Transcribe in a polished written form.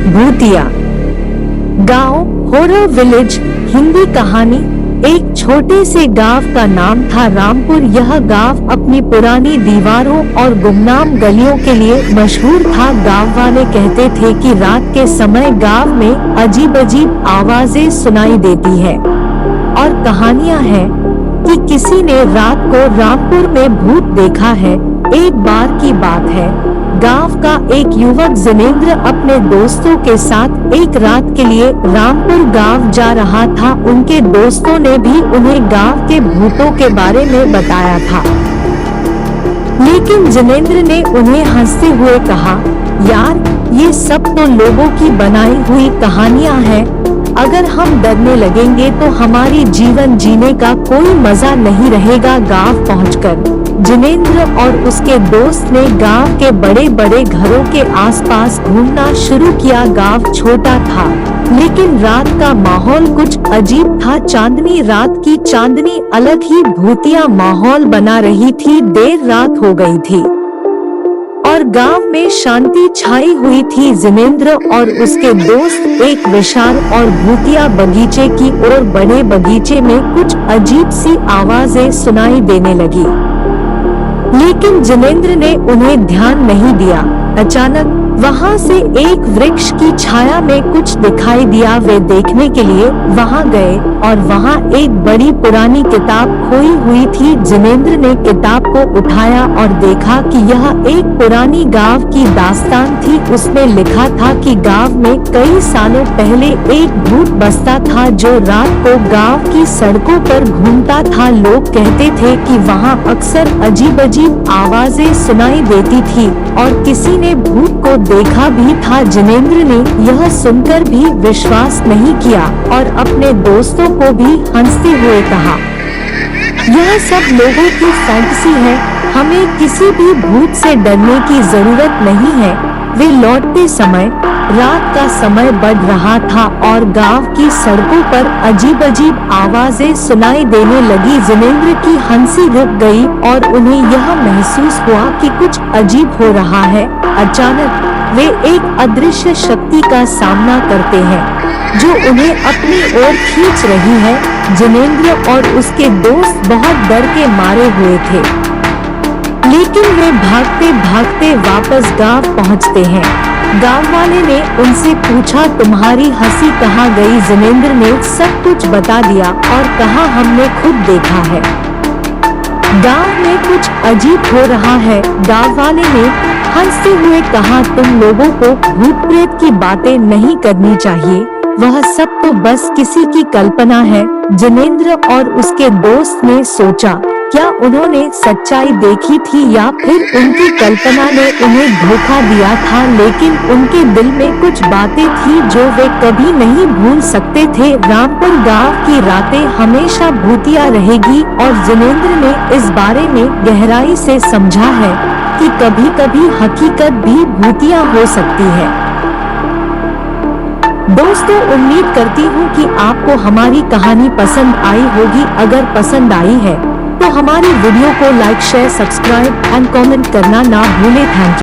भूतिया गांव horror village. Hindi कहानी। एक छोटे से गांव का नाम था रामपुर। यह गांव अपनी पुरानी दीवारों और गुमनाम गलियों के लिए मशहूर था। गांव वाले कहते थे कि रात के समय गांव में अजीब अजीब आवाजें सुनाई देती है और कहानियां हैं कि किसी ने रात को रामपुर में भूत देखा है। एक बार की बात है, गांव का एक युवक जिनेंद्र अपने दोस्तों के साथ एक रात के लिए रामपुर गांव जा रहा था। उनके दोस्तों ने भी उन्हें गांव के भूतों के बारे में बताया था, लेकिन जिनेंद्र ने उन्हें हंसते हुए कहा, यार ये सब तो लोगों की बनाई हुई कहानियां हैं। अगर हम डरने लगेंगे तो हमारी जीवन जीने का कोई मजा नहीं रहेगा। गांव पहुंचकर जिनेंद्र और उसके दोस्त ने गांव के बड़े बड़े घरों के आसपास घूमना शुरू किया। गांव छोटा था, लेकिन रात का माहौल कुछ अजीब था। चांदनी रात की चांदनी अलग ही भूतिया माहौल बना रही थी। देर रात हो गई थी और गांव में शांति छाई हुई थी। जिनेंद्र और उसके दोस्त एक विशाल और भूतिया बगीचे की ओर बढ़े। बगीचे में कुछ अजीब सी आवाजें सुनाई देने लगी, लेकिन जिनेंद्र ने उन्हें ध्यान नहीं दिया। अचानक वहां से एक वृक्ष की छाया में कुछ दिखाई दिया। वे देखने के लिए वहां गए और वहां एक बड़ी पुरानी किताब खोई हुई थी। जिनेंद्र ने किताब को उठाया और देखा कि यह एक पुरानी गांव की दास्तान थी। उसमें लिखा था कि गांव में कई सालों पहले एक भूत बसता था जो रात को गांव की सड़कों पर घूमता था। लोग कहते थे कि वहां अक्सर अजीब अजीब आवाजें सुनाई देती थी और किसी ने भूत को देखा भी था। जिनेंद्र ने यह सुनकर भी विश्वास नहीं किया और अपने दोस्तों को भी हंसते हुए कहा, यह सब लोगों की फैंटेसी है, हमें किसी भी भूत से डरने की जरूरत नहीं है। वे लौटते समय रात का समय बढ़ रहा था और गांव की सड़कों पर अजीब अजीब आवाजें सुनाई देने लगी। जिनेंद्र की हंसी रुक गई और उन्हें यह महसूस हुआ कि कुछ अजीब हो रहा है। अचानक वे एक अदृश्य शक्ति का सामना करते हैं जो उन्हें अपनी ओर खींच रही है। जिनेंद्र और उसके दोस्त बहुत डर के मारे हुए थे, लेकिन वे भागते भागते वापस गांव पहुंचते हैं। गांव वाले ने उनसे पूछा, तुम्हारी हंसी कहाँ गई? जिनेंद्र ने सब कुछ बता दिया और कहा, हमने खुद देखा है, गांव में कुछ अजीब हो रहा है। गांव वाले ने हंसते हुए कहा, तुम लोगों को भूत प्रेत की बातें नहीं करनी चाहिए, वह सब तो बस किसी की कल्पना है। जिनेंद्र और उसके दोस्त ने सोचा, क्या उन्होंने सच्चाई देखी थी या फिर उनकी कल्पना ने उन्हें धोखा दिया था? लेकिन उनके दिल में कुछ बातें थी जो वे कभी नहीं भूल सकते थे। रामपुर गांव की रातें हमेशा भूतिया रहेगी और जिनेंद्र ने इस बारे में गहराई से समझा है कि कभी कभी हकीकत भी भूतिया हो सकती है। दोस्तों, उम्मीद करती हूँ कि आपको हमारी कहानी पसंद आई होगी। अगर पसंद आई है तो हमारी वीडियो को like, share, subscribe and comment करना ना भूलें। Thank you.